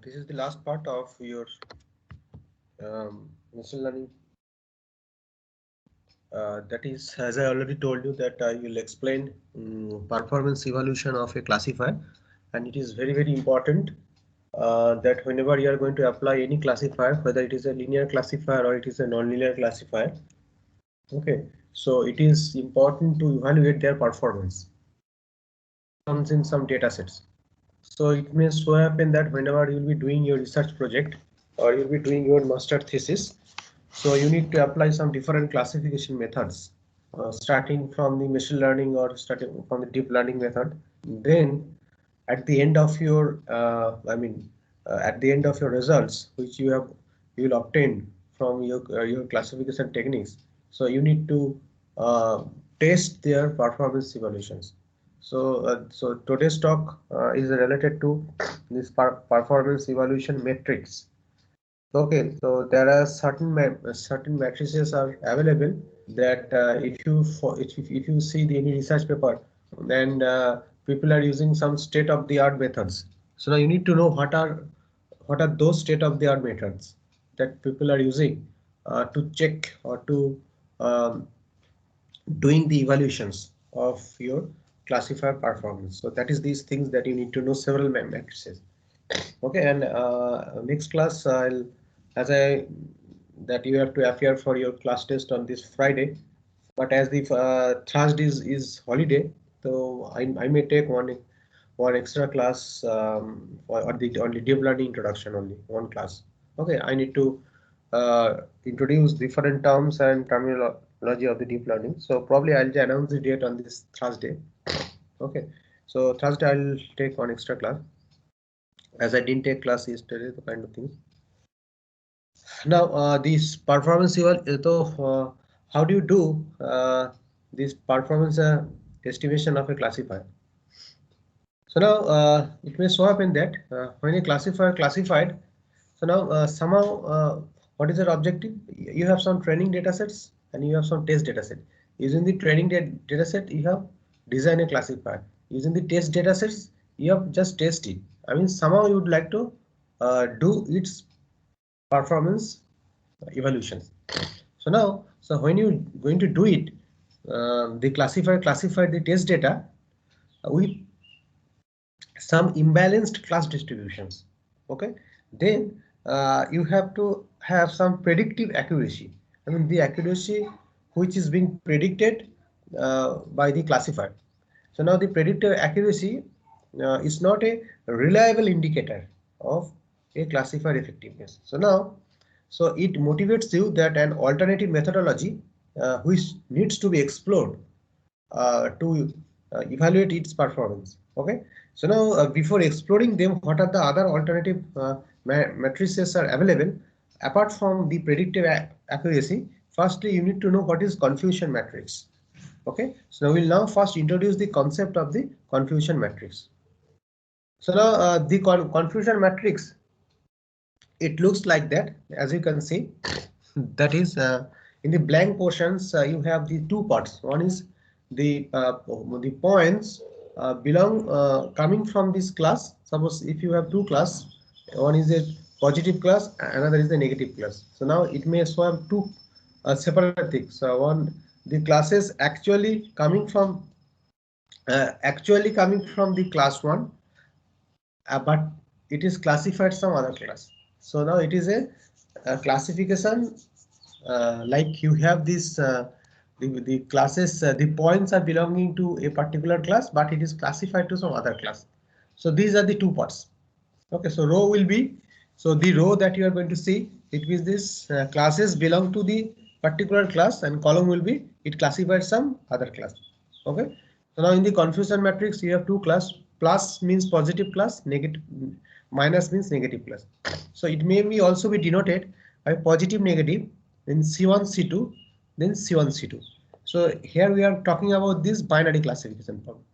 This is the last part of your machine learning. That is, as I already told you, that I will explain performance evaluation of a classifier, and it is very important that whenever you are going to apply any classifier, whether it is a linear classifier or it is a non-linear classifier, okay, so it is important to evaluate their performance. Comes in some data sets. So it may so happen that whenever you'll be doing your research project or you'll be doing your master thesis, so you need to apply some different classification methods, starting from the machine learning or starting from the deep learning method. Then at the end of your, at the end of your results, which you will obtain from your classification techniques. So you need to test their performance evaluations. So today's talk is related to this performance evaluation metrics. Okay, so there are certain matrices are available that if you see any research paper, then people are using some state-of-the-art methods. So now you need to know what are those state-of-the-art methods that people are using to check or to um, doing the evaluations of your classifier performance. So that is these things that you need to know several matrices. Okay, and next class I'll as I that you have to appear for your class test on this Friday, but as the Thursday is holiday, so I may take one extra class or the only deep learning introduction, only one class. Okay, I need to introduce different terms and terminology of the deep learning. So probably I'll announce the date on this Thursday. Okay, so Thursday I'll take one extra class as I didn't take class yesterday, the kind of things. Now, this performance how do you do this performance estimation of a classifier? So now it may so happen that when a classifier classified, so now somehow what is your objective? You have some training data sets and you have some test data set. Using the training data set, you have design a classifier. Using the test data sets, you have just test it. I mean, somehow you would like to do its performance evaluations. So now, so when you going to do it, the classifier classified the test data with some imbalanced class distributions. Okay, then you have to have some predictive accuracy. I mean the accuracy which is being predicted by the classifier. So now the predictive accuracy is not a reliable indicator of a classifier effectiveness. So now, so it motivates you that an alternative methodology which needs to be explored to evaluate its performance. Okay, so now before exploring them, what are the other alternative matrices are available apart from the predictive accuracy? Firstly, you need to know what is confusion matrix. Okay, so we'll now first introduce the concept of the confusion matrix. So now the confusion matrix, it looks like that, as you can see. That is in the blank portions you have the two parts. One is the points belong coming from this class. Suppose if you have two class, one is a positive class, another is the negative class. So now it may show have two separate things. So one, the classes actually coming from the class one, but it is classified some other class. So now it is a classification like you have this the classes, the points are belonging to a particular class, but it is classified to some other class. So these are the two parts. Okay, so row will be, so the row that you are going to see, it means this classes belong to the particular class, and column will be it classified some other class. Okay, so now in the confusion matrix you have two class. Plus means positive class, negative minus means negative class. So it may be also be denoted by positive negative, then C1 C2, then C1 C2. So here we are talking about this binary classification problem.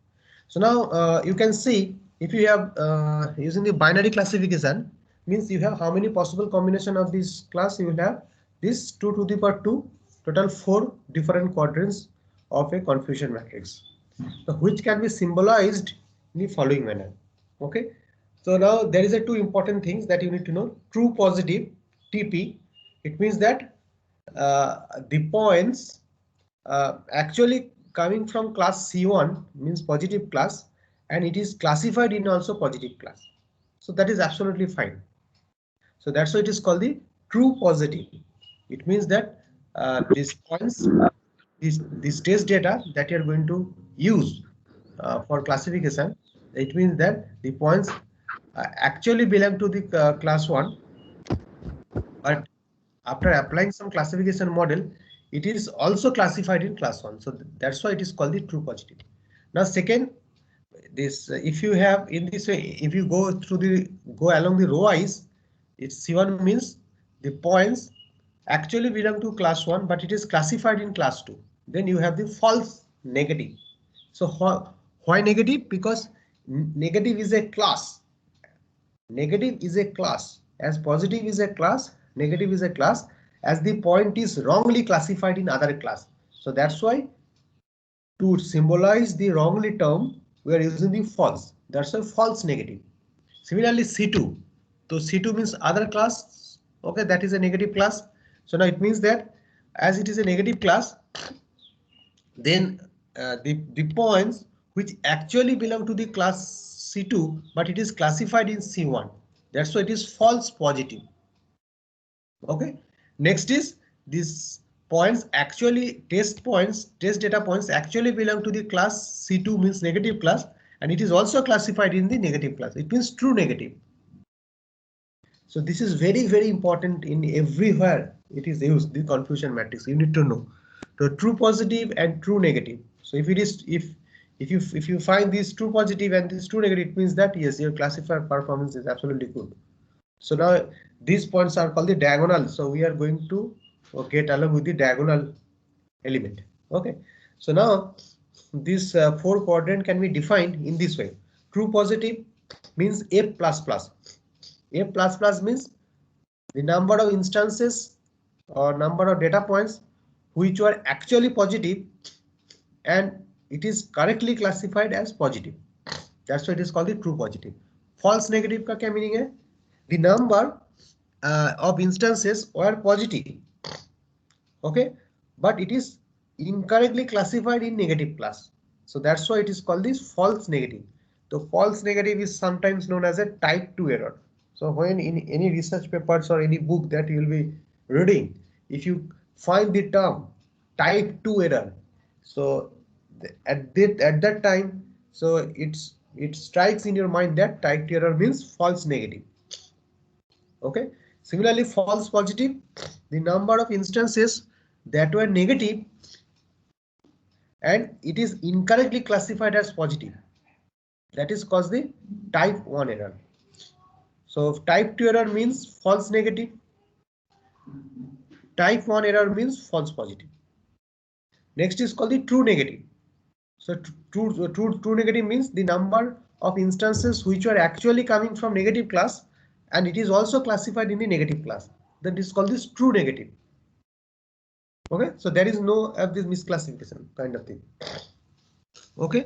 So now you can see if you have using the binary classification, means you have how many possible combination of this class. You will have this 2 to the power 2, total 4 different quadrants of a confusion matrix, so which can be symbolized in the following manner. Okay, So now there is a two important things that you need to know. True positive TP. It means that the points actually coming from class C1 means positive class, and it is classified in also positive class. So that is absolutely fine. So that's why it is called the true positive. It means that these points, this test data that you are going to use for classification, it means that the points actually belong to the class 1, but after applying some classification model, it is also classified in class 1. So that's why it is called the true positive. Now second, this if you have in this way, if you go along the row wise, it's C1 means the points actually belong to class 1, but it is classified in class 2. Then you have the false negative. So why negative? Because negative is a class. Negative is a class. As positive is a class, negative is a class, as the point is wrongly classified in other class. So that's why to symbolize the wrongly term, we are using the false. That's a false negative. Similarly, C2. So C2 means other class. Okay, that is a negative class. So now it means that as it is a negative class, then the points which actually belong to the class C2, but it is classified in C1. That's why it is false positive. Okay. Next is these points actually test data points actually belong to the class C2 means negative class, and it is also classified in the negative class. It means true negative. So this is very, very important in everywhere it is used, the confusion matrix. You need to know the true positive and true negative. So if it is if you find this true positive and this true negative, it means that yes, your classifier performance is absolutely good. So now these points are called the diagonal. So we are going to get along with the diagonal element. Okay. So now this 4 quadrant can be defined in this way. True positive means A++. A++ means the number of instances or number of data points which were actually positive and it is correctly classified as positive. That's why it is called the true positive. False negative का क्या meaning है? The number of instances were positive, okay, but it is incorrectly classified in negative class. So that's why it is called this false negative. The false negative is sometimes known as a type 2 error. So when in any research papers or any book that you will be reading, if you find the term type 2 error, so at that time, so it strikes in your mind that type 2 error means false negative. Okay. Similarly, false positive, the number of instances that were negative and it is incorrectly classified as positive. That is called the type 1 error. So type 2 error means false negative. Type 1 error means false positive. Next is called the true negative. So true negative means the number of instances which are actually coming from negative class and it is also classified in the negative class. That is called this true negative. Okay, so there is no this misclassification kind of thing. Okay,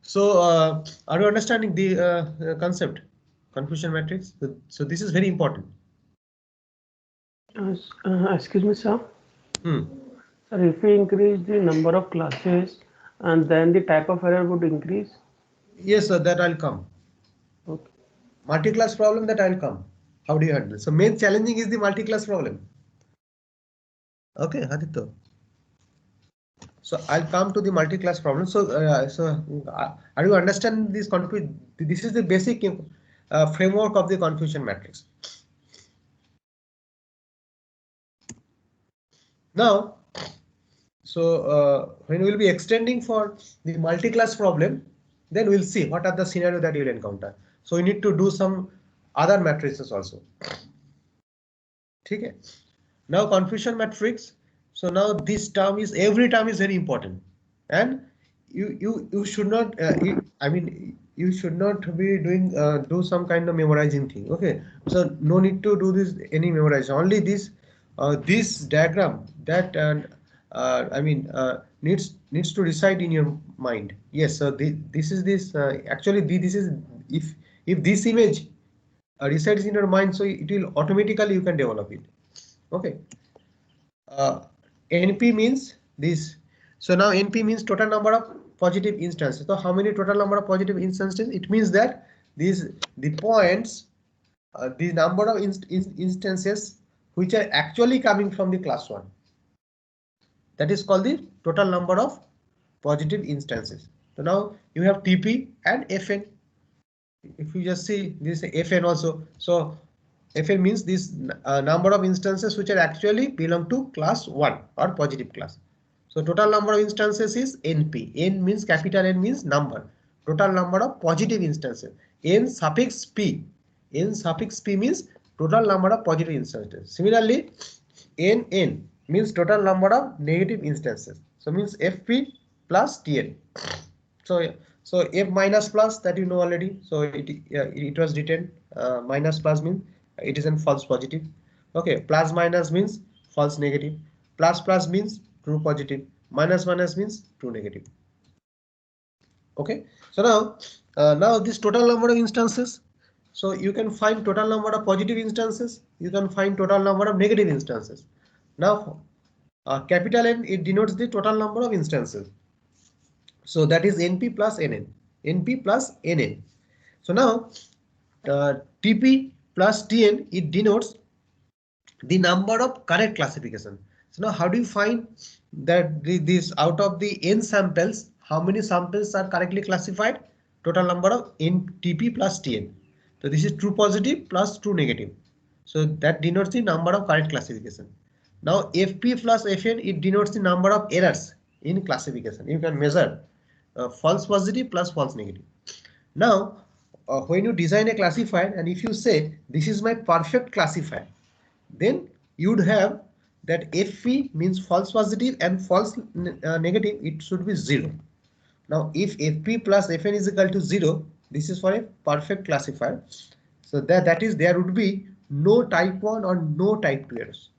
so are you understanding the concept confusion matrix? So this is very important. Excuse me, sir. Sir, if we increase the number of classes and then the type of error would increase? Yes, sir, that I'll come. Okay. Multi-class problem, that I'll come. How do you handle? So main challenging is the multi-class problem. Okay, Aditya. So I'll come to the multi-class problem. So are you understand this confusion? This is the basic framework of the confusion matrix. Now, so when we'll be extending for the multi-class problem, then we'll see what are the scenario that you'll encounter. So we need to do some other matrices also. Okay. Now confusion matrix. So now this term is every term is very important, and you should not. I mean you should not be doing do some kind of memorizing thing. Okay. So no need to do this any memorization. Only this this diagram that I mean needs to reside in your mind. Yes. So this is this actually this is if if this image resides in your mind, so it will automatically you can develop it. Okay. NP means this. So now NP means total number of positive instances. So how many total number of positive instances? It means that the points, the number of instances which are actually coming from the class 1. That is called the total number of positive instances. So now you have TP and FN. If you just see this FN also, so FN means this number of instances which are actually belong to class 1 or positive class. So total number of instances is NP. N means capital N means number. Total number of positive instances. N suffix P. N suffix P means total number of positive instances. Similarly, NN means total number of negative instances. So means FP plus TN. So F minus plus, that you know already. So it was written minus plus means it is a false positive. Okay, plus minus means false negative. Plus plus means true positive. Minus minus means true negative. Okay, so now this total number of instances. So you can find total number of positive instances. You can find total number of negative instances. Now capital N, it denotes the total number of instances. So that is NP plus NN. NP plus NN. So now TP plus TN, it denotes the number of correct classification. So now how do you find that this out of the n samples, how many samples are correctly classified? Total number of n TP plus TN. So this is true positive plus true negative. So that denotes the number of correct classification. Now FP plus FN, it denotes the number of errors in classification. You can measure false positive plus false negative. Now when you design a classifier and if you say this is my perfect classifier, then you would have that FP means false positive and false negative, it should be 0. Now if FP plus FN is equal to 0, this is for a perfect classifier. So that is there would be no type 1 or no type 2 errors.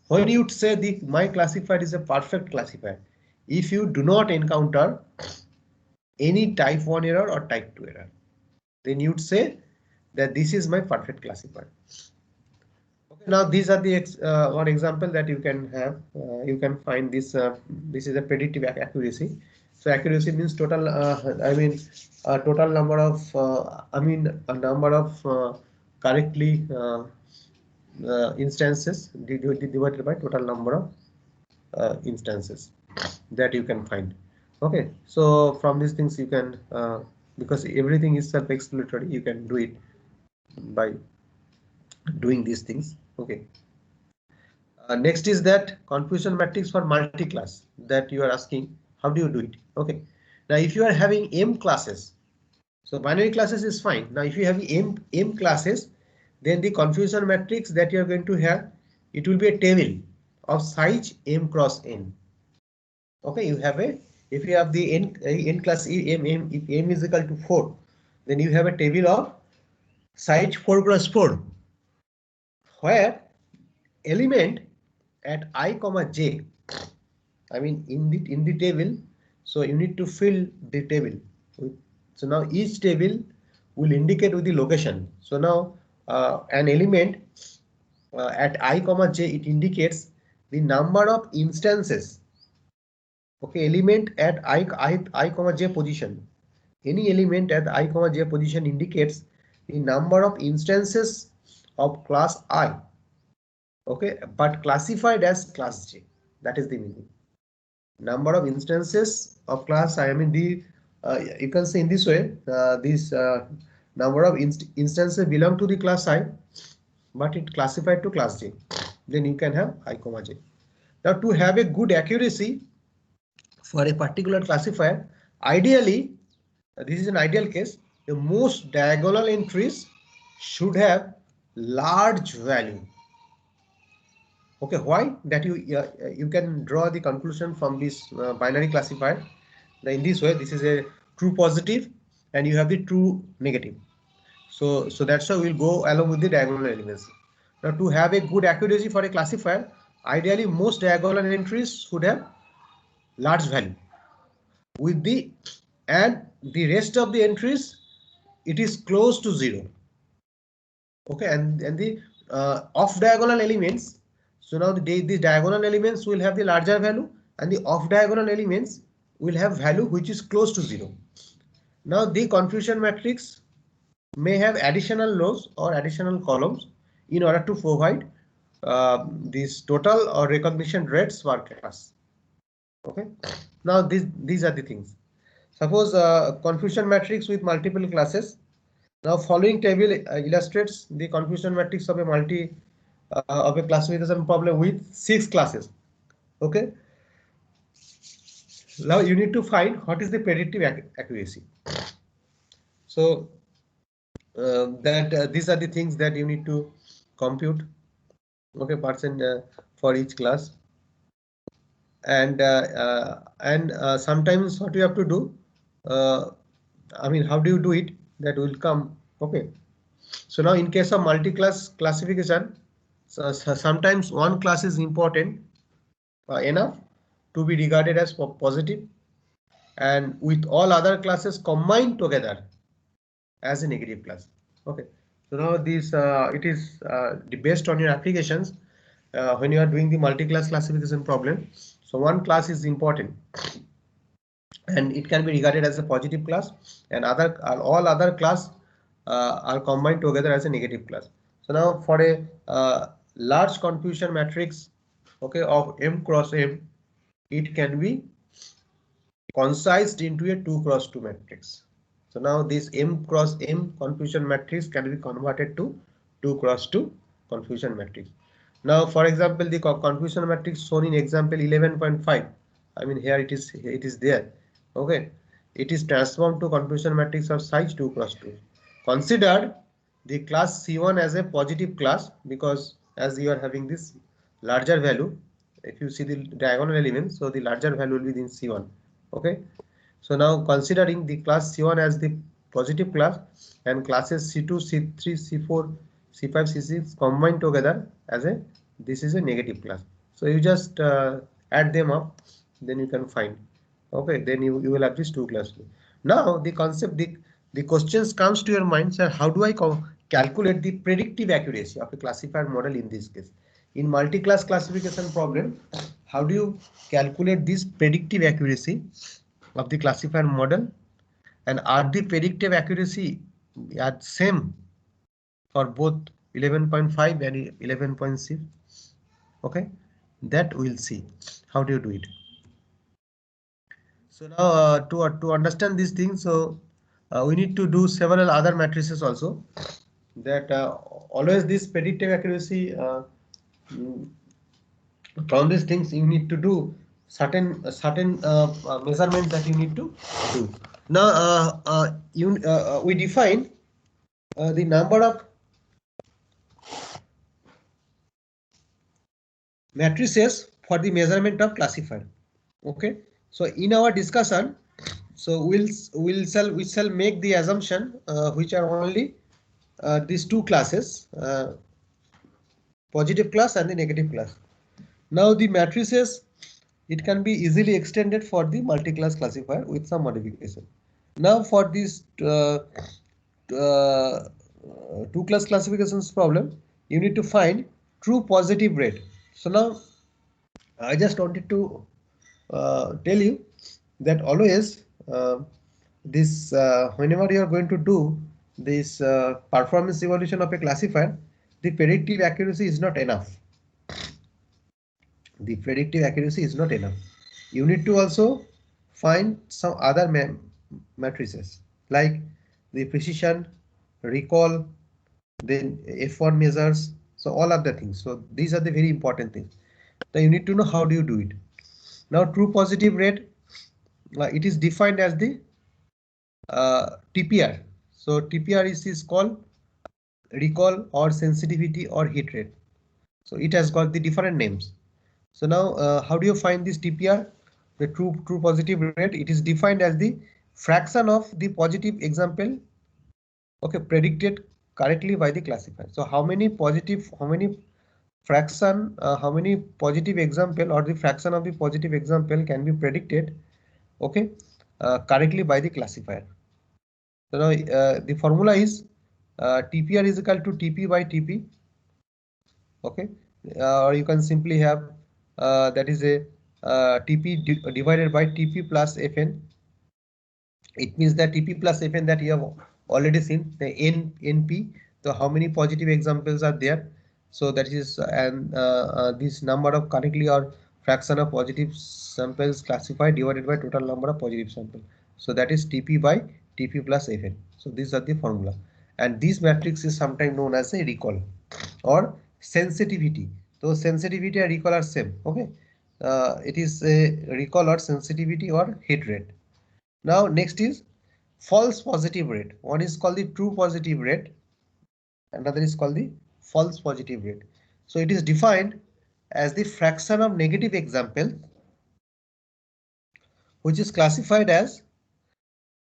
When you would say my classifier is a perfect classifier, if you do not encounter any type 1 error or type 2 error, then you'd say that this is my perfect classifier. Okay, now these are the one example that you can have. You can find this. This is a predictive accuracy. So accuracy means total. Total number of. A number of correctly instances divided by total number of instances that you can find. Okay, so from these things you can because everything is self-explanatory, you can do it by doing these things. Okay. Next is that confusion matrix for multi-class that you are asking. How do you do it? Okay. Now if you are having M classes, so binary classes is fine. Now if you have M classes, then the confusion matrix that you are going to have, it will be a table of size M cross N. Okay, you have if you have the n class M, if M is equal to 4, then you have a table of size 4 cross 4, where element at I comma j, I mean in the table, so you need to fill the table. So now each table will indicate with the location. So now an element at I comma j, it indicates the number of instances. Okay, element at I comma j position. Any element at I comma j position indicates the number of instances of class I. Okay, but classified as class J. That is the meaning. Number of instances of class I. I mean you can say in this way, this number of instances belong to the class I, but it classified to class J. Then you can have I comma j. Now to have a good accuracy for a particular classifier, ideally, this is an ideal case, the most diagonal entries should have large value. Okay, why? That you can draw the conclusion from this binary classifier. In this way, this is a true positive and you have the true negative. So that's why we'll go along with the diagonal elements. Now to have a good accuracy for a classifier, ideally most diagonal entries should have large value, and the rest of the entries it is close to 0. Okay, and the off diagonal elements. So now the diagonal elements will have the larger value, and the off diagonal elements will have value which is close to 0. Now the confusion matrix may have additional rows or additional columns in order to provide these total or recognition rates per class. Okay, now these are the things. Suppose confusion matrix with multiple classes. Now following table illustrates the confusion matrix of a classification problem with 6 classes. Okay, now you need to find what is the predictive accuracy. So these are the things that you need to compute. Okay, percent for each class, and sometimes what you have to do, I mean, how do you do it? That will come. Okay, so now in case of multi-class classification, sometimes one class is important enough to be regarded as positive, and with all other classes combined together as a negative class. Okay, so now this it is based on your applications when you are doing the multi-class classification problem. So one class is important, and it can be regarded as a positive class, and all other class are combined together as a negative class. So now for a large confusion matrix, okay, of M cross M, it can be concised into a 2 cross 2 matrix. So now this M cross M confusion matrix can be converted to 2 cross 2 confusion matrix. Now, for example, the confusion matrix shown in example 11.5. I mean, here it is there. Okay, it is transformed to confusion matrix of size 2 cross 2. Consider the class C1 as a positive class, because as you are having this larger value, if you see the diagonal elements, so the larger value will be in C1. Okay, so now considering the class C1 as the positive class and classes C2, C3, C4, C5, C6 combined together as this is a negative class. So you just add them up, then you can find. Okay, then you will have these 2 classes. Now the concept, the questions comes to your mind, sir, how do I calculate the predictive accuracy of a classifier model in this case? In multi-class classification problem, how do you calculate this predictive accuracy of the classifier model, and are the predictive accuracy at same for both 11.5 and 11.6? Okay, that we'll see. How do you do it? So now to understand these things, so we need to do several other matrices also. That always this predictive accuracy, from these things you need to do certain measurement that you need to do. Now we define the number of matrices for the measurement of classifier. Okay, so in our discussion, so we shall make the assumption which are only these 2 classes, positive class and the negative class. Now the matrices, it can be easily extended for the multi-class classifier with some modification. Now for this 2-class classifications problem, you need to find true positive rate. So now I just wanted to tell you that always this whenever you are going to do this performance evaluation of a classifier, the predictive accuracy is not enough. The predictive accuracy is not enough. You need to also find some other matrices like the precision, recall, then F1 measures, so all of the things. So these are the very important things. Now you need to know how do you do it. Now true positive rate, it is defined as the TPR. So TPR is called recall or sensitivity or hit rate. So it has got the different names. So now how do you find this TPR? The true positive rate, it is defined as the fraction of the positive example, okay, predicted correctly by the classifier. So how many fraction, how many positive example or the fraction of the positive example can be predicted, okay, correctly by the classifier. So now the formula is TPR is equal to TP by TP. Okay, or you can simply have that is a TP divided by TP plus Fn. It means that TP plus Fn that you have already seen, the NP. So how many positive examples are there? So that is this number of correctly or fraction of positive samples classified divided by total number of positive samples. So that is TP by TP plus Fn. So these are the formula, and this matrix is sometimes known as a recall or sensitivity. So sensitivity and recall are same. Okay, it is a recall or sensitivity or hit rate. Now next is false positive rate. One is called the true positive rate, another is called the false positive rate. So it is defined as the fraction of negative example which is classified as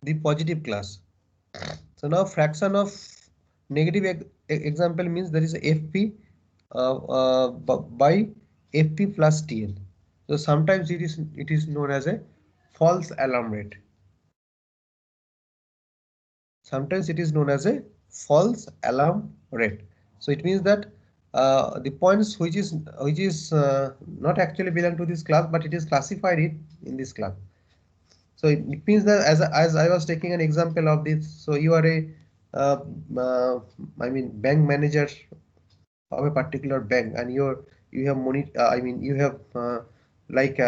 the positive class. So now fraction of negative example means there is a FP by FP plus TL. So sometimes it is known as a false alarm rate. Sometimes it is known as a false alarm rate. So it means that the points which is not actually belong to this class, but it is classified it in this class. So it means that as I was taking an example of this, so you are a I mean bank manager of a particular bank, and you have money. I mean you have like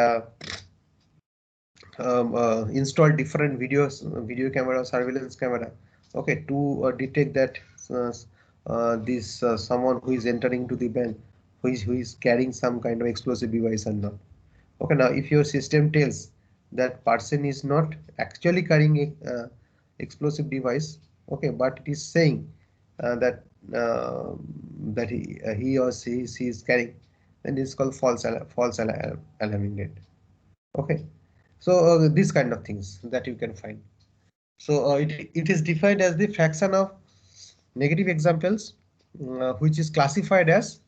install different video camera, surveillance camera, okay, to detect that this someone who is entering to the bank, who is carrying some kind of explosive device or not. Okay, now if your system tells that person is not actually carrying a explosive device, okay, but it is saying that he or she is carrying, then it's called false alarming rate. Okay, so these kind of things that you can find. So it is defined as the fraction of negative examples which is classified as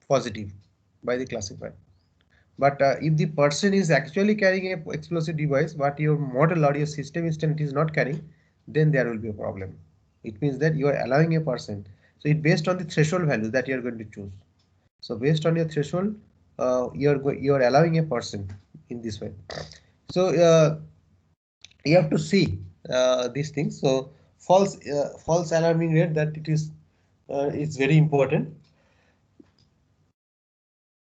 positive by the classifier. But if the person is actually carrying a explosive device, but your model or your system instant is not carrying, then there will be a problem. It means that you are allowing a person. So it based on the threshold value that you are going to choose. So based on your threshold, you are allowing a person in this way. So you have to see these things. So false alarming rate, that it is it's very important.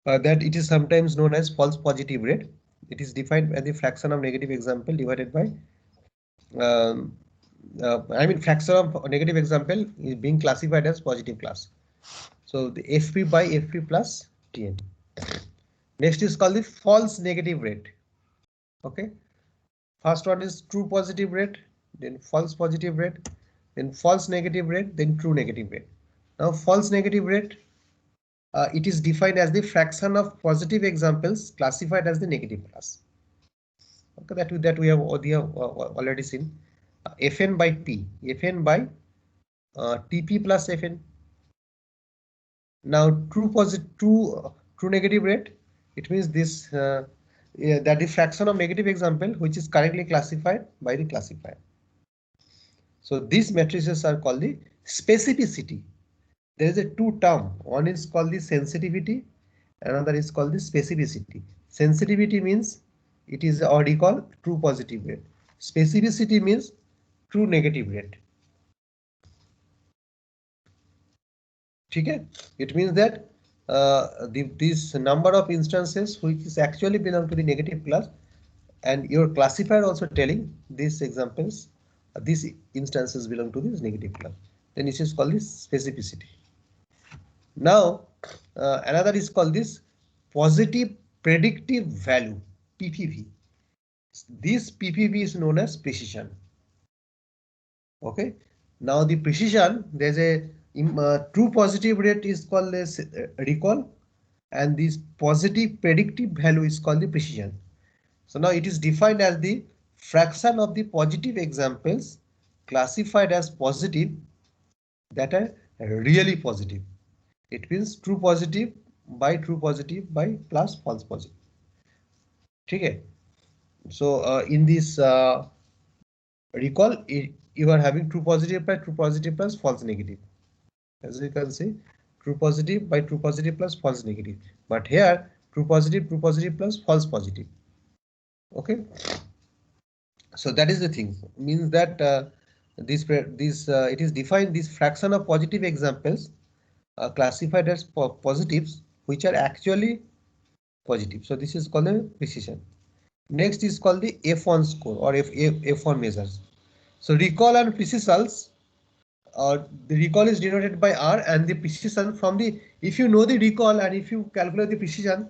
That it is sometimes known as false positive rate. It is defined as the fraction of negative example divided by I mean fraction of negative example is being classified as positive class. So the FP by FP plus TN. Next is called the false negative rate. Okay, first one is true positive rate, then false positive rate, then false negative rate, then true negative rate. Now false negative rate, it is defined as the fraction of positive examples classified as the negative class. Okay, that we have already seen. Fn by P, Fn by TP plus Fn. Now true negative rate, it means this that the fraction of negative example which is correctly classified by the classifier. So these matrices are called the specificity. There is a two term. One is called the sensitivity, another is called the specificity. Sensitivity means it is what we call true positive rate. Specificity means true negative rate. Okay, it means that this number of instances which is actually belong to the negative class, and your classifier also telling these examples, these instances belong to this negative class. Then this is called this specificity. Now another is called this positive predictive value, PPV. This PPV is known as precision. Okay, now the precision, there's a true positive rate is called as recall, and this positive predictive value is called the precision. So now it is defined as the fraction of the positive examples classified as positive that are really positive. It means true positive by plus false positive. Okay. So in this recall, you are having true positive plus false negative. As you can see, true positive by true positive plus false negative. But here true positive plus false positive. Okay. So that is the thing. Means that it is defined this fraction of positive examples classified as positives which are actually positive. So this is called a precision. Next is called the F1 score or F1 measures. So recall and precessions, the recall is denoted by R and the precision from the, if you know the recall and if you calculate the precision,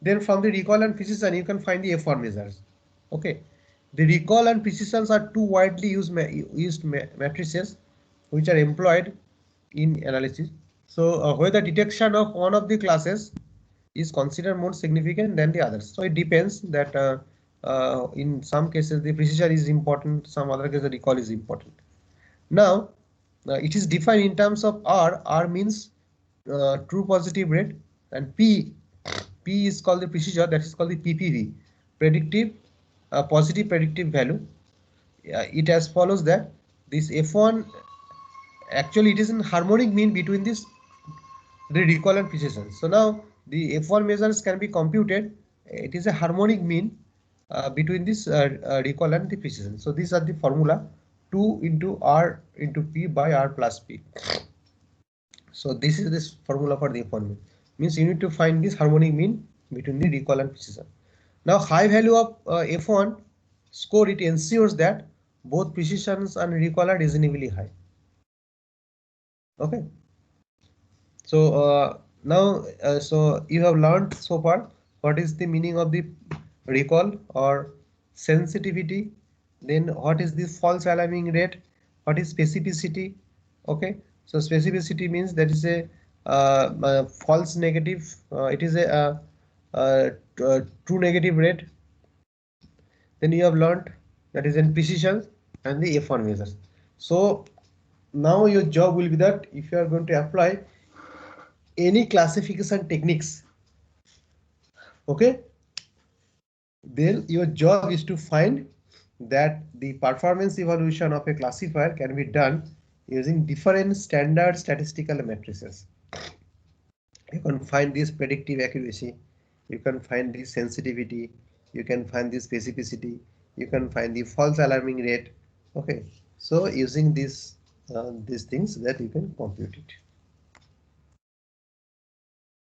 then from the recall and precision you can find the F1 measures. Okay. The recall and precisions are two widely used matrices which are employed in analysis. So where the detection of one of the classes is considered more significant than the others. So it depends that in some cases the precision is important, some other cases the recall is important. Now it is defined in terms of R. R means true positive rate, and P is called the precision, that is called the PPV, predictive positive predictive value. It as follows that this F1 actually it is in harmonic mean between this the recall and precision. So now the F1 measures can be computed. It is a harmonic mean between this recall and the precision. So these are the formula 2 into R into P by R plus P. So this is this formula for the F1 mean. Means you need to find this harmonic mean between the recall and precision. Now high value of F1 score, it ensures that both precisions and recall are reasonably high. Okay. So now so you have learned so far what is the meaning of the recall or sensitivity, then what is the false alarming rate, what is specificity. Okay, so specificity means that is a false negative, it is a true negative rate. Then you have learned that is in precision and the F1 measures. So now your job will be that if you are going to apply any classification techniques, okay, then your job is to find that the performance evaluation of a classifier can be done using different standard statistical matrices. You can find this predictive accuracy, you can find this sensitivity, you can find this specificity, you can find the false alarming rate. Okay, so using these things that you can compute it.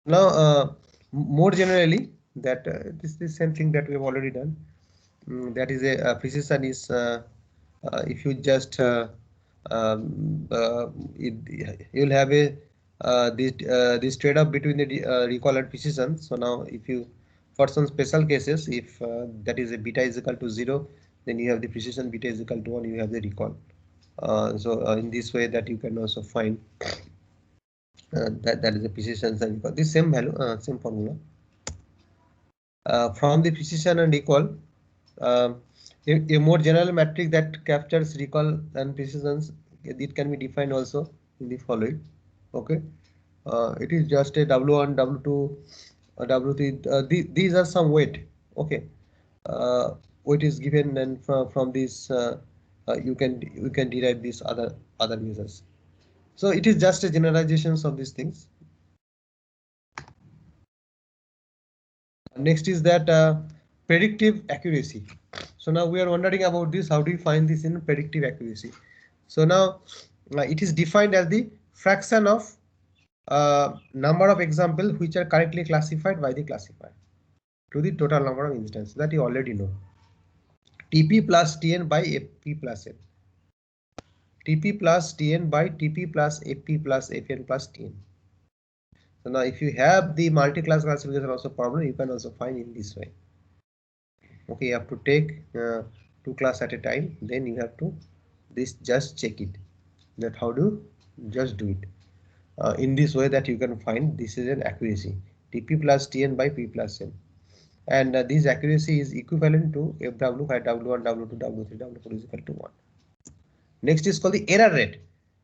Now more generally that this is the same thing that we have already done. That is a precision is if you just you'll have a this trade-off between the recall and precision. So now if you, for some special cases, if that is a beta is equal to 0, then you have the precision, beta is equal to 1, you have the recall. So in this way that you can also find that is the precision and recall. This same value, same formula. From the precision and recall, a more general metric that captures recall and precisions, it can be defined also in the following. Okay, it is just a W1, W2, W3. These are some weight. Okay, weight is given, and from this you can derive these other measures. So it is just a generalizations of these things. Next is that predictive accuracy. So now we are wondering about this. How do you find this in predictive accuracy? So now it is defined as the fraction of number of examples which are correctly classified by the classifier to the total number of instances that you already know. TP plus TN by FP plus N. TP plus TN by TP plus FP plus FN plus TN. So now if you have the multi-class classification also problem, you can also find in this way. Okay, you have to take 2 class at a time, then you have to just check it, that how do just do it in this way that you can find this is an accuracy TP plus TN by P plus N, and this accuracy is equivalent to FW where W1, W2, W3, W4 is equal to 1. Next is called the error rate.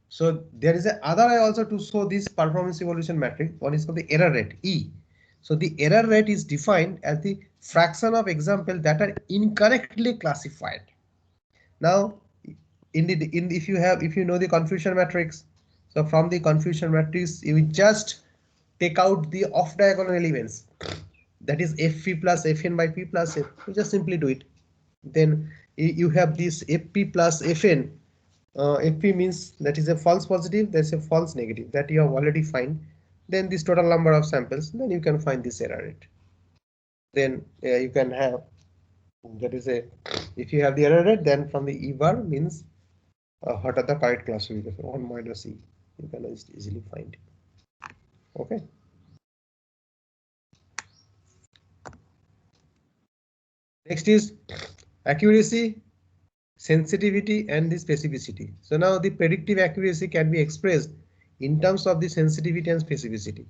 So there is a other way also to show this performance evaluation matrix. One is called the error rate, E. So the error rate is defined as the fraction of examples that are incorrectly classified. Now if you know the confusion matrix, so from the confusion matrix you just take out the off diagonal elements, that is fp plus fn by p plus f. You just simply do it. Then you have this fp plus fn. Fp means that is a false positive, that's a false negative, that you have already find. Then this total number of samples, then you can find this error rate. Then you can have, that is a, if you have the error rate, then from the E bar means what are the correct classification, 1 minus E, you can easily find. Okay. Next is accuracy, sensitivity, and the specificity. So now the predictive accuracy can be expressed in terms of the sensitivity and specificity.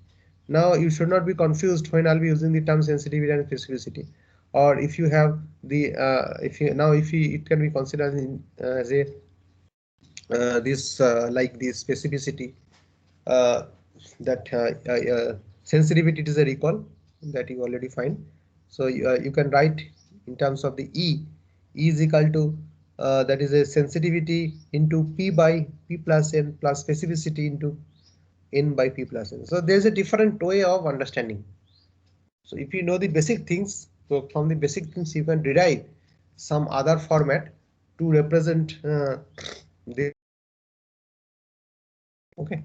Now you should not be confused when I'll be using the term sensitivity and specificity, or if you have the it can be considered in, as a like the specificity, that sensitivity is a recall that you already find. So you can write in terms of the E is equal to that is a sensitivity into P by P plus N plus specificity into N by P plus N. So there's a different way of understanding. So if you know the basic things, so from the basic things you can derive some other format to represent the. Okay.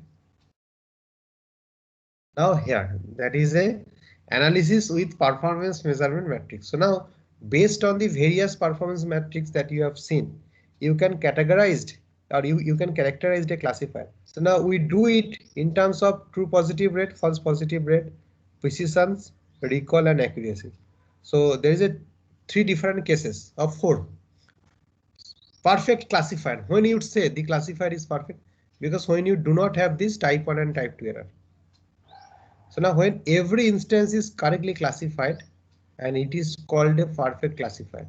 Now here, that is a analysis with performance measurement matrix. So now based on the various performance metrics that you have seen, you can categorize or you can characterize the classifier. So now we do it in terms of true positive rate, false positive rate, precision, recall, and accuracy. So there is a 3 different cases of 4. Perfect classifier. When you say the classifier is perfect, because when you do not have this type 1 and type 2 error. So now when every instance is correctly classified, and it is called a perfect classifier.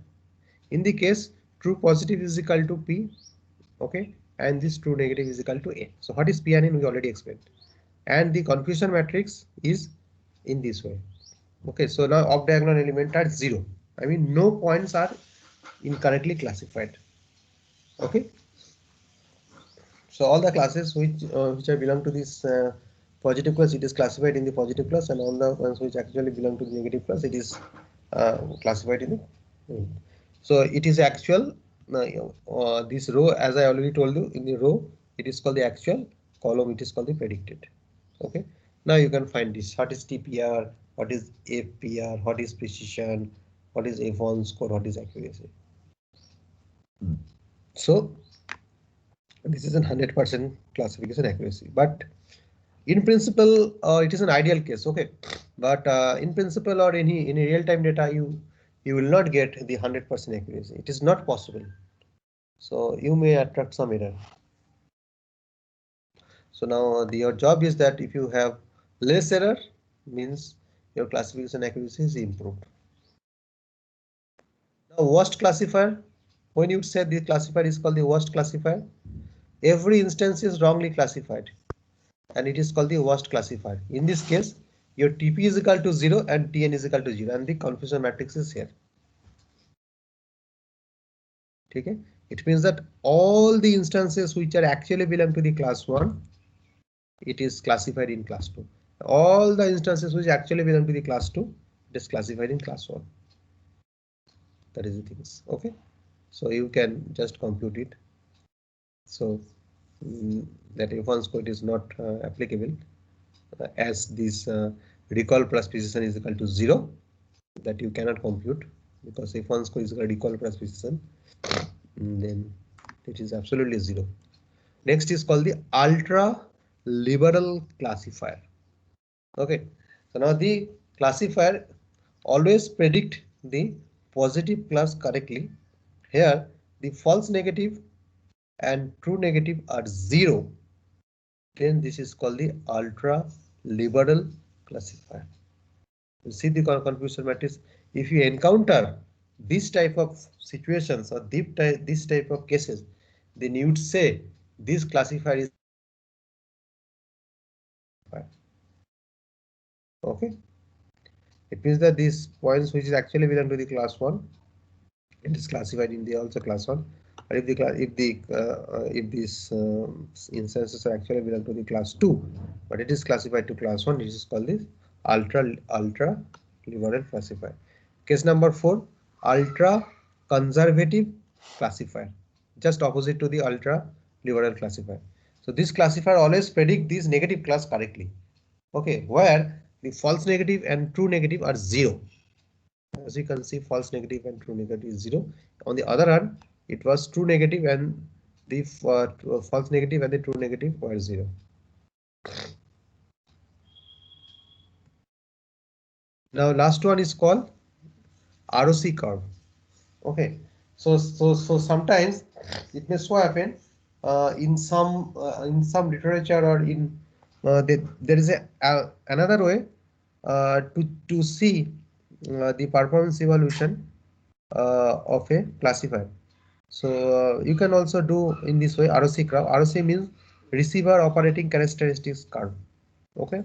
In the case true positive is equal to P, okay, and this true negative is equal to A. So what is P and N we already explained, and the confusion matrix is in this way. Okay, so now off diagonal element are 0. I mean no points are incorrectly classified. Okay, so all the classes which belong to this positive class, it is classified in the positive class, and all the ones which actually belong to the negative class, it is classified in the. So it is actual. This row, as I already told you, in the row it is called the actual, column it is called the predicted. Okay. Now you can find this. What is TPR? What is FPR? What is precision? What is F1 score? What is accuracy? So this is a 100% classification accuracy, but in principle it is an ideal case. Okay, but in principle or in real-time data you will not get the 100% accuracy. It is not possible. So you may attract some error. So now your job is that if you have less error, means your classification accuracy is improved. Now worst classifier, when you say the classifier is called the worst classifier, every instance is wrongly classified and it is called the worst classifier. In this case, your TP is equal to 0 and TN is equal to 0, and the confusion matrix is here. Okay, it means that all the instances which are actually belong to the class 1, it is classified in class 2. All the instances which actually belong to the class 2, it is classified in class 1. That is the things. Okay, so you can just compute it. So that F1 score is not applicable as this recall plus precision is equal to 0, that you cannot compute, because F1 score is equal to recall plus precision, then it is absolutely 0. Next is called the ultra liberal classifier. Okay, so now the classifier always predict the positive class correctly. Here the false negative and true negative are 0. Then this is called the ultra liberal classifier. You see the confusion matrix. If you encounter this type of situations or this type of cases, then you would say this classifier is okay. It means that these points which is actually belong to the class 1, it is classified in the also class 1. or if these instances are actually belong to the class 2, but it is classified to class 1, this is called this ultra liberal classifier. Case number 4, ultra conservative classifier, just opposite to the ultra liberal classifier. So this classifier always predict these negative class correctly. Okay, where the false negative and true negative are 0. As you can see, false negative and true negative is 0. On the other hand, it was true negative and the false negative and the true negative were 0. Now last one is called ROC curve. Okay, so sometimes it may so happen in some literature or in there is another way to see the performance evaluation of a classifier. So you can also do in this way ROC curve. ROC means receiver operating characteristics curve. Okay.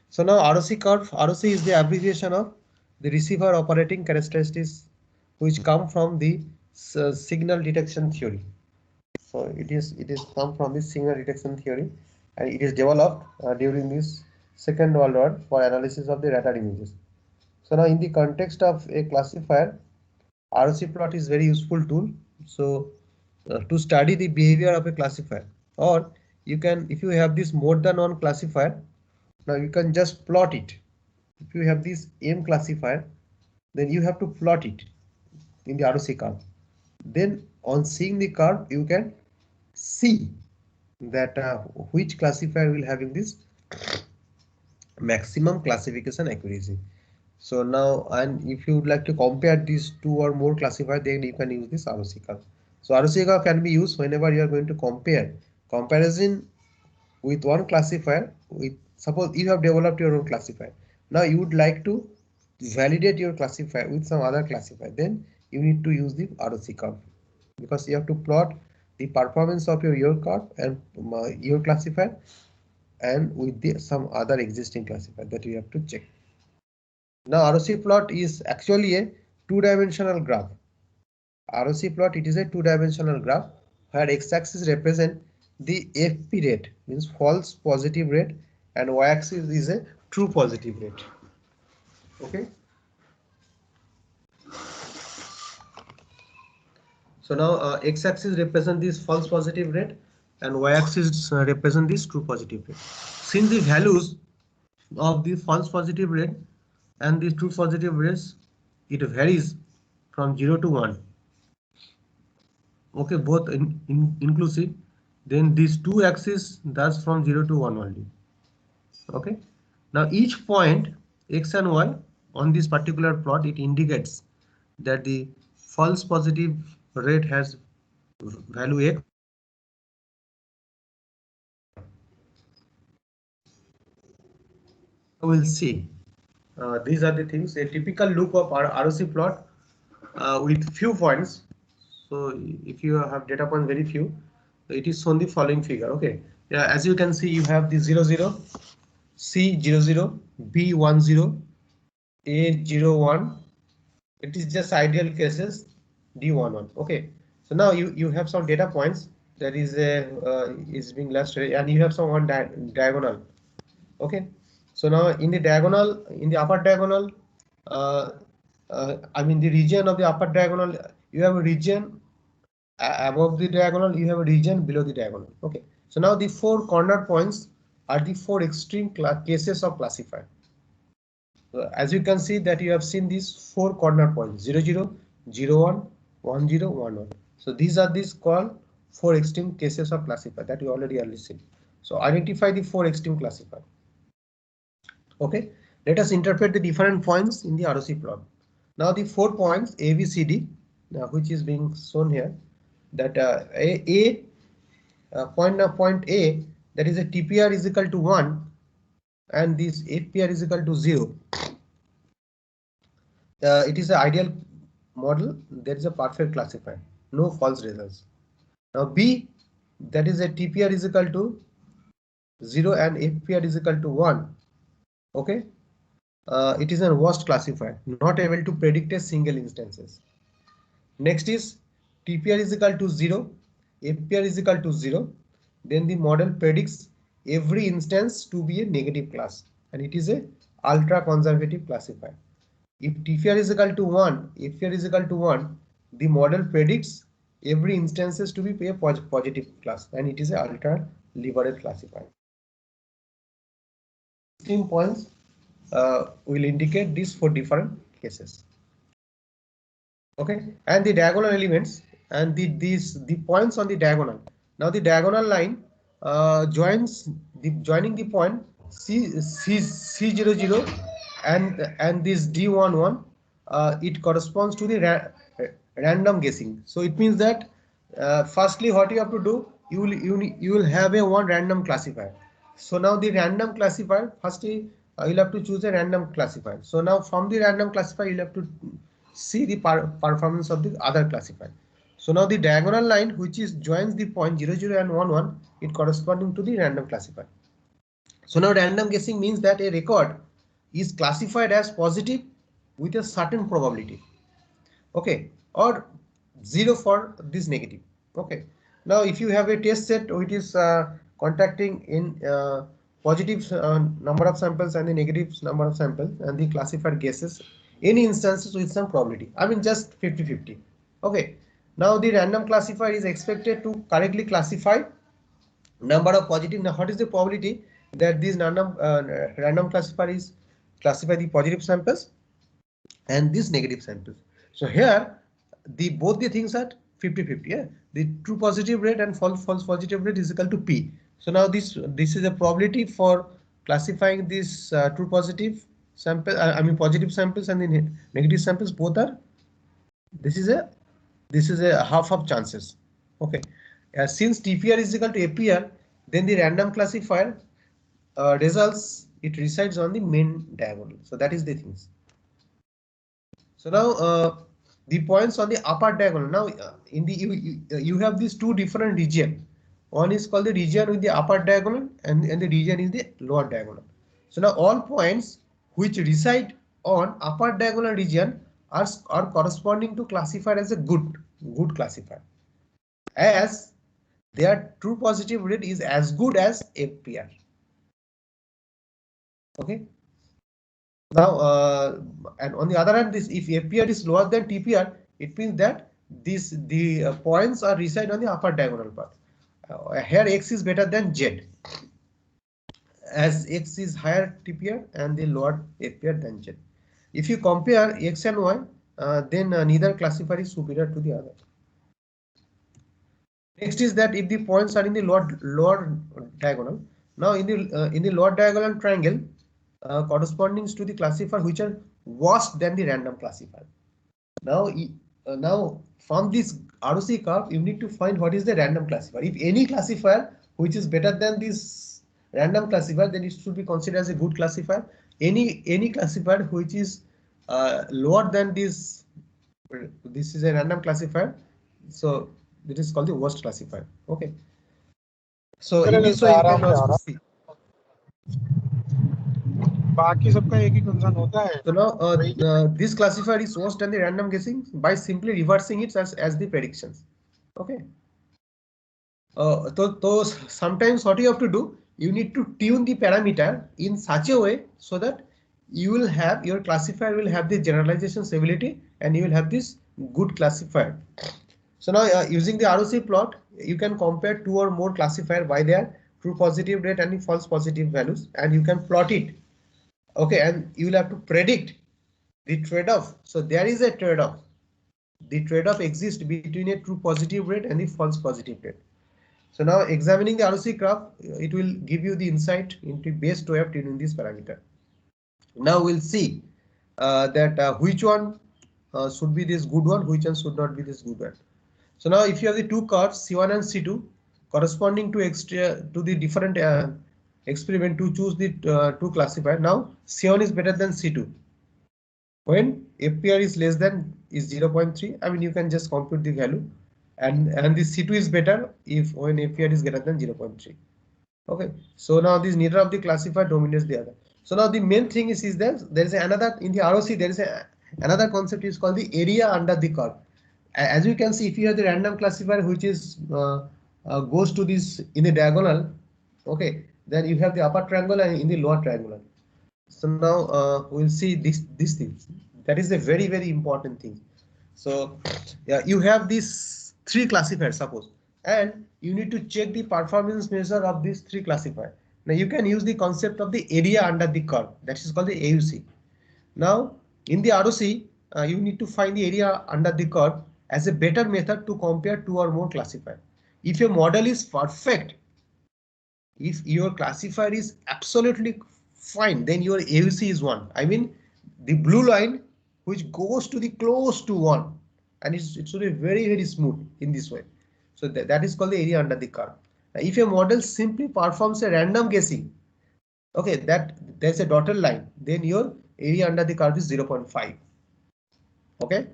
So now ROC curve, ROC is the abbreviation of the receiver operating characteristics, which come from the signal detection theory. So it is come from the signal detection theory, and it is developed during this Second World War for analysis of the radar images. So now in the context of a classifier, ROC plot is very useful tool. So to study the behavior of a classifier, or you can, if you have this more than one classifier, now you can just plot it. If you have this M classifier, then you have to plot it in the ROC curve. Then on seeing the curve, you can see that which classifier will having this maximum classification accuracy. So now, and if you would like to compare these 2 or more classifiers, then you can use this ROC curve. So ROC curve can be used whenever you are going to compare comparison with one classifier. With, suppose you have developed your own classifier, now you would like to validate your classifier with some other classifier, then you need to use the ROC curve, because you have to plot the performance of your curve and your classifier and with the some other existing classifier that you have to check. Now ROC plot is actually a 2-dimensional graph. ROC plot, it is a 2-dimensional graph where x-axis represent the FP rate, means false positive rate, and y-axis is a true positive rate. Okay. So now x-axis represent this false positive rate and y-axis represent this true positive rate. Since the values of the false positive rate and the true positive rates, it varies from 0 to 1. Okay, both inclusive. Then these two axes, that's from 0 to 1 only. Okay. Now each point x and y on this particular plot, it indicates that the false positive rate has value x. We'll see. These are the things. A typical loop of our ROC plot with few points. So if you have data point very few, it is shown the following figure. Okay. Yeah, as you can see, you have the 00, C00, B10, A01. It is just ideal cases, D11. Okay. So now you have some data points that is being left, and you have some one diagonal. Okay. So now in the diagonal, in the upper diagonal, I mean the region of the upper diagonal, you have a region above the diagonal, you have a region below the diagonal. Okay. So now the 4 corner points are the 4 extreme cases of classifier. So as you can see that you have seen these 4 corner points 00, 01, 10, 11. So these are called 4 extreme cases of classifier that you already seen. So identify the 4 extreme classifier. Okay, let us interpret the different points in the ROC plot. Now the 4 points A, B, C, D, which is being shown here, that point A, that is a TPR is equal to 1 and this FPR is equal to 0. It is an ideal model. There is a perfect classifier, no false results. Now B, that is a TPR is equal to 0 and FPR is equal to 1. Okay. It is a worst classifier, not able to predict a single instances. Next is TPR is equal to 0, FPR is equal to 0, then the model predicts every instance to be a negative class, and it is a ultra conservative classifier. If TPR is equal to 1, FPR is equal to 1, the model predicts every instances to be a positive class, and it is a ultra liberal classifier. 16 points will indicate this for different cases. Okay, and the diagonal elements and the points on the diagonal. Now the diagonal line joining the point C00 and this D11. It corresponds to the random guessing. So it means that firstly, what you have to do, you will have a one random classifier. So now the random classifier, firstly you'll have to choose a random classifier. So now from the random classifier, you'll have to see the performance of the other classifier. So now the diagonal line which is joins the point 00 and 11, it corresponding to the random classifier. So now random guessing means that a record is classified as positive with a certain probability. Okay, or 0 for this negative. Okay, now if you have a test set which is contacting in positive number of samples and the negative number of samples, and the classifier guesses any instances with some probability, I mean just 50-50. Okay, now the random classifier is expected to correctly classify number of positive. Now what is the probability that this random classifier is classify the positive samples and these negative samples? So here both the things are 50-50. Yeah, the true positive rate and false positive rate is equal to P. So now this is a probability for classifying this true positive sample, I mean positive samples and the negative samples, both are, this is a half of chances. Okay, since TPR is equal to APR, then the random classifier results, it resides on the main diagonal. So that is the things. So now the points on the upper diagonal. Now in the you have these two different region. One is called the region with the upper diagonal, and the region is the lower diagonal. So now all points which reside on upper diagonal region are corresponding to classifier as a good classifier, as their true positive rate is as good as FPR. Okay. Now and on the other hand, this if FPR is lower than TPR, it means that the points are reside on the upper diagonal part. Here X is better than Z, as X is higher TPR and the lower FPR than Z. If you compare X and Y, then neither classifier is superior to the other. Next is that if the points are in the lower diagonal. Now in the lower diagonal triangle, corresponding to the classifier which are worse than the random classifier. Now from this ROC curve, you need to find what is the random classifier. If any classifier which is better than this random classifier, then it should be considered as a good classifier. Any classifier which is lower than this is a random classifier, so it is called the worst classifier. Okay, so in this way you can also see. बाकी सबका एक ही concern होता है. So now this classifier is worse than the random guessing by simply reversing it as the predictions. Okay. So sometimes what you have to do, you need to tune the parameter in such a way so that you will have your classifier will have the generalization ability and you will have this good classifier. So now using the ROC plot, you can compare two or more classifier by their true positive rate and the false positive values, and you can plot it. Okay, and you will have to predict the trade-off. So there is a trade-off. The trade-off exists between a true positive rate and the false positive rate. So now examining the ROC graph, it will give you the insight into best way of tuning this parameter. Now we'll see that which one should be this good one, which one should not be this good one. So now if you have the two curves C1 and C2 corresponding to the different experiment to choose the two classifier. Now C1 is better than C2 when FPR is less than 0.3. I mean you can just compute the value, and the C2 is better if when FPR is greater than 0.3. Okay, so now this neither of the classifier dominates the other. So now the main thing is that there is another in the ROC, there is another concept is called the area under the curve. as you can see, if you have the random classifier which is goes to this in the diagonal, okay, then you have the upper triangle and in the lower triangle. So now we'll see this thing. That is a very important thing. So yeah, you have these three classifiers, suppose, and you need to check the performance measure of these three classifiers. Now you can use the concept of the area under the curve, that is called the AUC. Now in the ROC, you need to find the area under the curve as a better method to compare two or more classifiers. If your model is perfect, if your classifier is absolutely fine, then your AUC is 1. I mean the blue line which goes to the close to 1, and it should be very smooth in this way. So that is called the area under the curve. Now, if your model simply performs a random guessing, okay, that there's a dotted line, then your area under the curve is 0.5. Okay,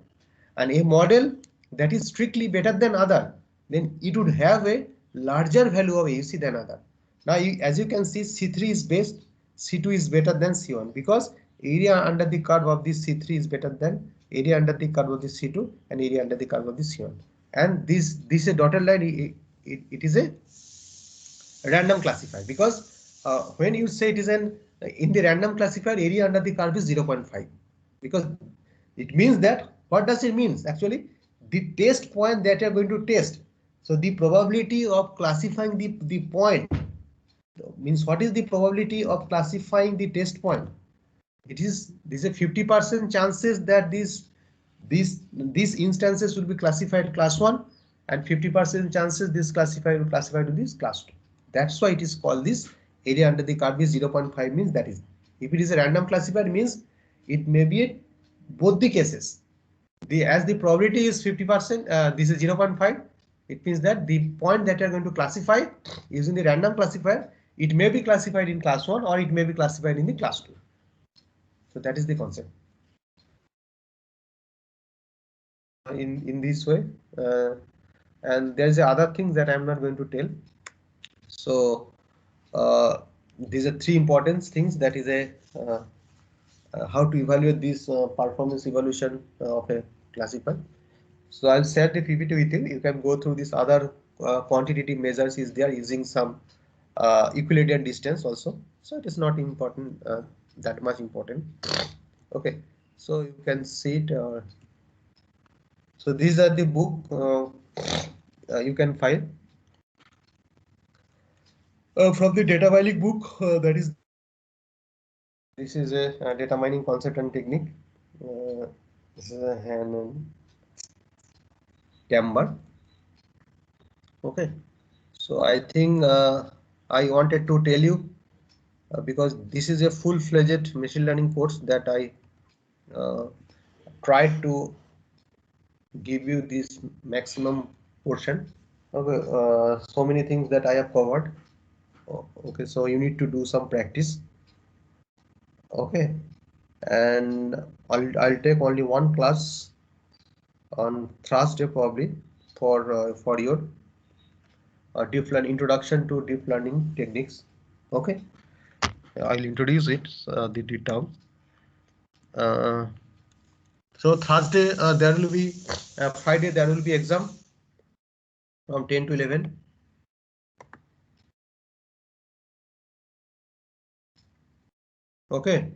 and a model that is strictly better than other, then it would have a larger value of AUC than other. Now as you can see, C3 is best, C2 is better than C1 because area under the curve of this C3 is better than area under the curve of the C2 and area under the curve of the C1. And this is a dotted line, it is a random classifier because when you say it is an in the random classifier, area under the curve is 0.5, because it means that, what does it mean? Actually, the test point that you are going to test. So the probability of classifying the point means, what is the probability of classifying the test point? It is, this is a 50% chances that these instances will be classified class 1 and 50% chances this classifier will classify to this class 2. That's why it is called this area under the curve is 0.5, means that is, if it is a random classifier, means it may be both the cases. As the probability is 50%, this is 0.5. It means that the point that you are going to classify using the random classifier, it may be classified in class 1 or it may be classified in the class 2. So that is the concept. In this way, and there's other things that I'm not going to tell. So these are three important things. That is a how to evaluate this performance evaluation of a classifier. So I'll share the PPT with you. You can go through this other quantitative measures is there using some Euclidean distance also. So it is not important, that much important. Okay, so you can see it. So these are the book you can find from the data mining book. That is, this is a data mining concept and technique. This is a Hannon Camber. Okay, so I think I wanted to tell you because this is a full-fledged machine learning course that I tried to give you this maximum portion. Okay, so many things that I have covered. Okay, so you need to do some practice. Okay, and I'll take only one class on Thursday probably for your deep learning, introduction to deep learning techniques. Okay, I'll introduce it, the term. So Thursday there will be Friday there will be exam from 10 to 11. Okay.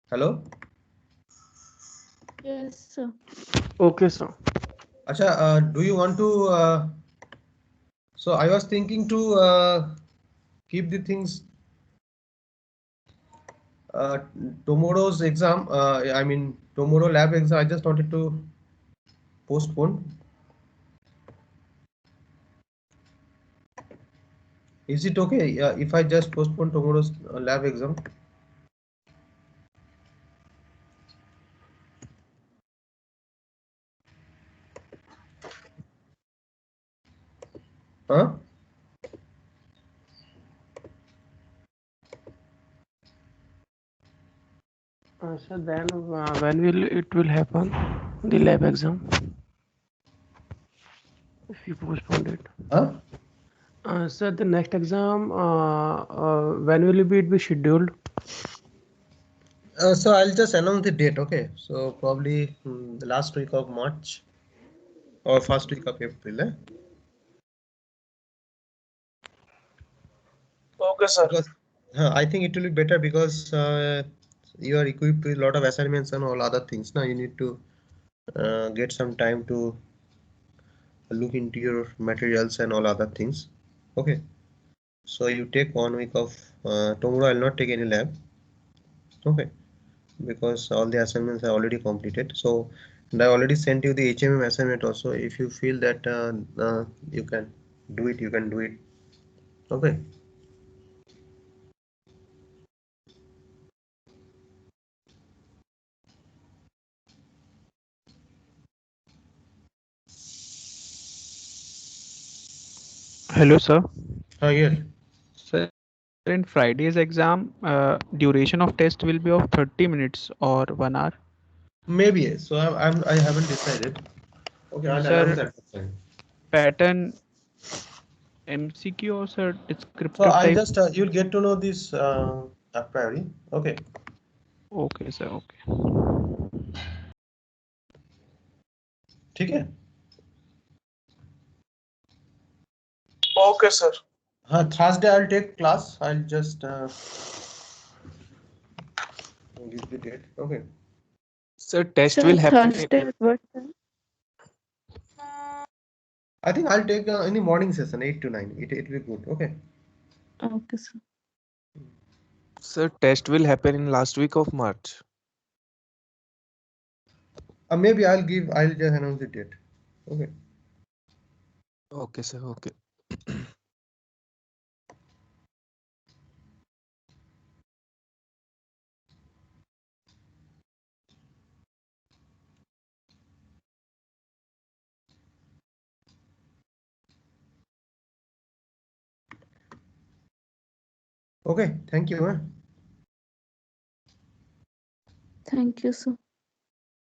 Hello. Yes, sir. Okay, sir. Acha, do you want to? So I was thinking to keep the things. Tomorrow's exam. I mean tomorrow lab exam. I just wanted to postpone. Is it okay if I just postpone tomorrow's lab exam? Huh? So then when will happen the lab exam if you postponed it? Sir, the next exam when will it be scheduled? So I'll just announce the date. Okay, so probably the last week of March or first week of April. Okay, sir. Because I think it will be better because you are equipped with a lot of assignments and all other things. Now you need to get some time to look into your materials and all other things. Okay, so you take 1 week of tomorrow. I'll not take any lab. Okay, because all the assignments are already completed. So and I already sent you the HMM assignment also. If you feel that you can do it, you can do it. Okay. Hello, sir. Yes. Sir, in Friday's exam, duration of test will be of 30 minutes or 1 hour. Maybe. So I haven't decided. Okay, I'll announce Sir, that. pattern MCQ or sir So descriptive I'll type? just you'll get to know this a priori. Okay. Okay, sir. Okay. ठीक है. Okay, sir. Thursday I'll take class. I'll just give the date. Okay. Sir, test So will happen. Thursday at what time? I think I'll take in the morning session 8 to 9. It will be good. Okay. Okay, sir. Sir, test will happen in last week of March. Maybe I'll just announce the date. Okay. Okay, sir. Okay. Okay. Thank you. Thank you, sir.